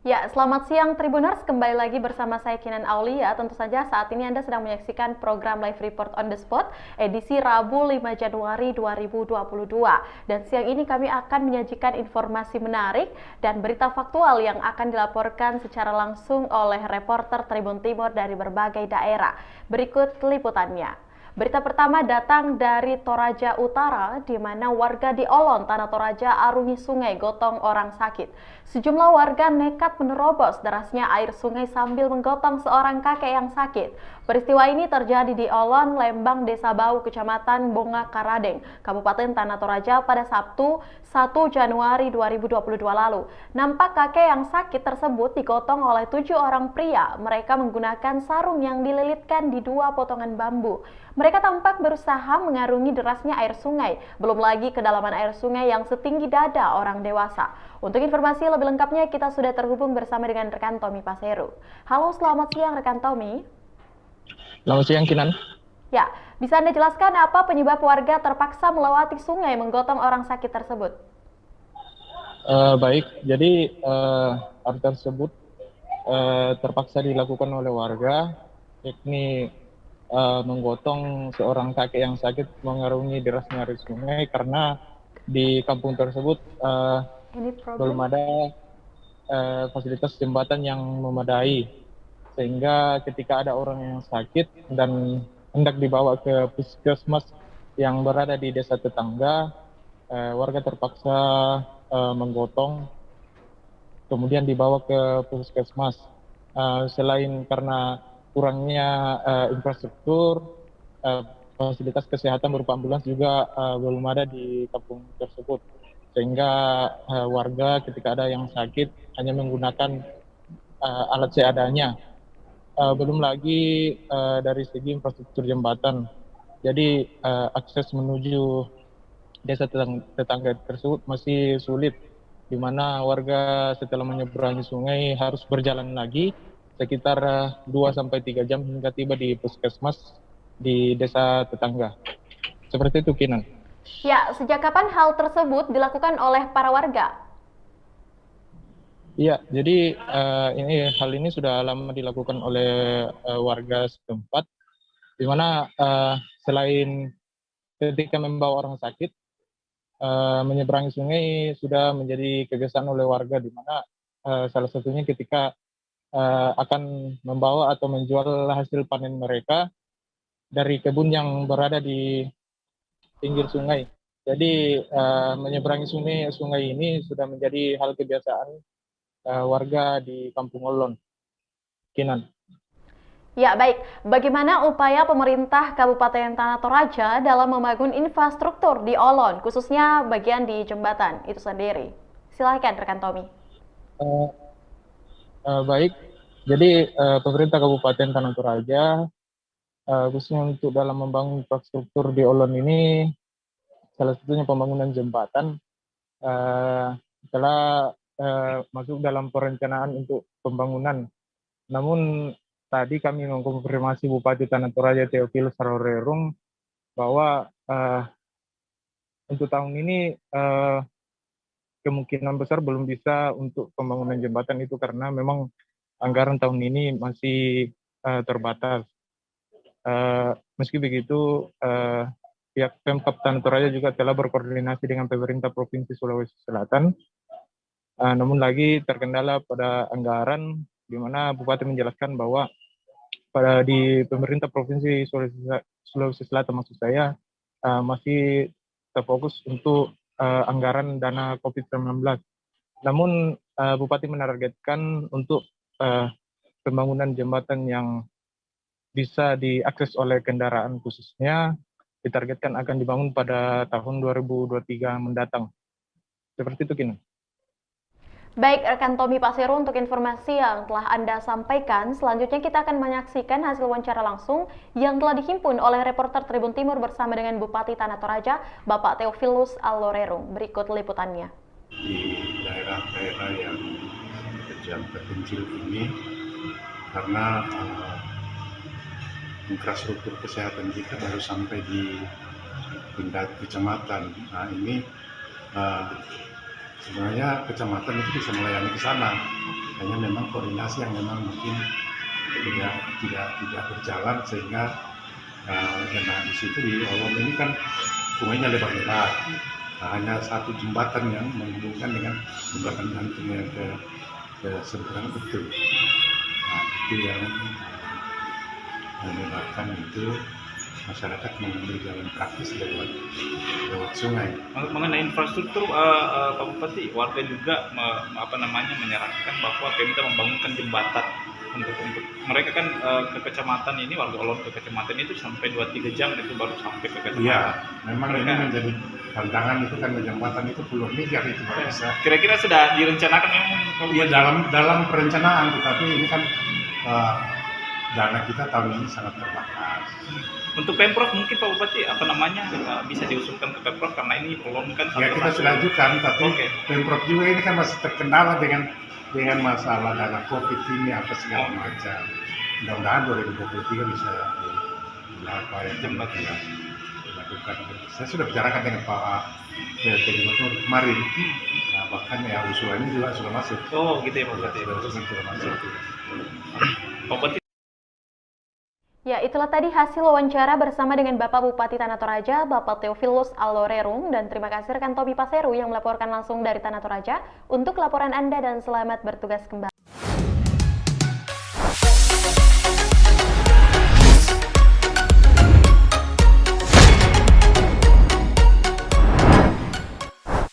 Ya, selamat siang Tribuners, kembali lagi bersama saya Kinan Aulia. Tentu saja saat ini Anda sedang menyaksikan program Live Report on the Spot edisi Rabu 5 Januari 2022. Dan siang ini kami akan menyajikan informasi menarik dan berita faktual yang akan dilaporkan secara langsung oleh reporter Tribun Timur dari berbagai daerah. Berikut liputannya. Berita pertama datang dari Toraja Utara, di mana warga di Olon, Tanah Toraja, arungi sungai gotong orang sakit. Sejumlah warga nekat menerobos derasnya air sungai sambil menggotong seorang kakek yang sakit. Peristiwa ini terjadi di Olon, Lembang, Desa Bau, Kecamatan Bonga Karadeng, Kabupaten Tanah Toraja pada Sabtu 1 Januari 2022 lalu. Nampak kakek yang sakit tersebut digotong oleh 7 orang pria. Mereka menggunakan sarung yang dililitkan di 2 potongan bambu. Mereka tampak berusaha mengarungi derasnya air sungai, belum lagi kedalaman air sungai yang setinggi dada orang dewasa. Untuk informasi lebih lengkapnya, kita sudah terhubung bersama dengan rekan Tommy Paseru. Halo, selamat siang rekan Tommy. Selamat siang, Kinan. Ya, bisa Anda jelaskan apa penyebab warga terpaksa melewati sungai menggotong orang sakit tersebut? Baik, jadi hal tersebut terpaksa dilakukan oleh warga, yakni menggotong seorang kakek yang sakit mengarungi derasnya air sungai karena di kampung tersebut belum ada fasilitas jembatan yang memadai, sehingga ketika ada orang yang sakit dan hendak dibawa ke puskesmas yang berada di desa tetangga, warga terpaksa menggotong kemudian dibawa ke puskesmas. Selain karena kurangnya infrastruktur, fasilitas kesehatan berupa ambulans juga belum ada di kampung tersebut, sehingga warga ketika ada yang sakit hanya menggunakan alat seadanya. Belum lagi dari segi infrastruktur jembatan, jadi akses menuju desa tetangga tersebut masih sulit, di mana warga setelah menyeberangi sungai harus berjalan lagi sekitar 2-3 jam hingga tiba di puskesmas di desa tetangga. Seperti itu, Kinan. Ya, sejak kapan hal tersebut dilakukan oleh para warga? Iya, jadi hal ini sudah lama dilakukan oleh warga setempat, di mana selain ketika membawa orang sakit, menyeberangi sungai sudah menjadi kebiasaan oleh warga, di mana salah satunya ketika akan membawa atau menjual hasil panen mereka dari kebun yang berada di pinggir sungai. Jadi menyeberangi sungai ini sudah menjadi hal kebiasaan warga di Kampung Olon, Kinan. Ya, baik. Bagaimana upaya pemerintah Kabupaten Tanah Toraja dalam membangun infrastruktur di Olon, khususnya bagian di jembatan itu sendiri? Silakan rekan Tommy. Baik, jadi pemerintah Kabupaten Tanah Toraja khususnya untuk dalam membangun infrastruktur di Olon ini, salah satunya pembangunan jembatan, telah masuk dalam perencanaan untuk pembangunan. Namun tadi kami mengkonfirmasi Bupati Tanah Toraja Teofilus Sarorerung bahwa untuk tahun ini kemungkinan besar belum bisa untuk pembangunan jembatan itu karena memang anggaran tahun ini masih terbatas. Meski begitu, pihak Pemkab Tanah Toraja juga telah berkoordinasi dengan pemerintah Provinsi Sulawesi Selatan, namun lagi terkendala pada anggaran, di mana Bupati menjelaskan bahwa di pemerintah Provinsi Sulawesi Selatan maksud saya masih terfokus untuk anggaran dana COVID-19. Namun Bupati menargetkan untuk pembangunan jembatan yang bisa diakses oleh kendaraan khususnya ditargetkan akan dibangun pada tahun 2023 mendatang. Seperti itu, Kina. Baik, rekan Tommy Paseru, untuk informasi yang telah Anda sampaikan, selanjutnya kita akan menyaksikan hasil wawancara langsung yang telah dihimpun oleh reporter Tribun Timur bersama dengan Bupati Tanah Toraja, Bapak Teofilus Alorerung. Berikut liputannya. Di daerah-daerah yang terpencil ini, karena infrastruktur kesehatan kita baru sampai di tingkat kecamatan. Nah ini sebenarnya kecamatan itu bisa melayani ke sana, hanya memang koordinasi yang memang mungkin tidak berjalan sehingga karena di situ di Olom ini kan sungainya lebar-lebar. Nah, hanya satu jembatan yang menghubungkan dengan jembatan gantung yang ke seberang itu. Nah, itu yang menyebabkan itu masyarakat mengambil jalan praktis lewat sungai. Mengenai infrastruktur, Pak Bupati, warga juga menyarankan bahwa Pemda membangunkan jembatan untuk mereka kan ke kecamatan ini, warga Olon ke kecamatan itu sampai 2-3 jam itu baru sampai ke kecamatan. Iya, memang ini menjadi tantangan itu kan jembatan itu puluhan miliar itu baru bisa. Kira-kira sudah direncanakan memang? Iya, dalam perencanaan, tetapi ini kan dana kita tahun ini sangat terbatas. Untuk Pemprov mungkin Pak Bupati bisa diusulkan ke Pemprov karena ini Olon kan. Ya kita sudah ajukan, tapi Pemprov juga ini kan masih terkendala dengan masalah dana COVID ini apa segala macam. Mudah-mudahan 2023 bisa dilakukan. Saya sudah bicarakan dengan Pak Gubernur kemarin. Nah, bahkan ya usulannya juga sudah masuk. Oh gitu ya Pak Bupati. Sudah masuk. Pak Bupati. Ya, itulah tadi hasil wawancara bersama dengan Bapak Bupati Tanah Toraja, Bapak Theophilus Alorerung, dan terima kasih rekan Tobi Paseru yang melaporkan langsung dari Tanah Toraja. Untuk laporan Anda dan selamat bertugas kembali.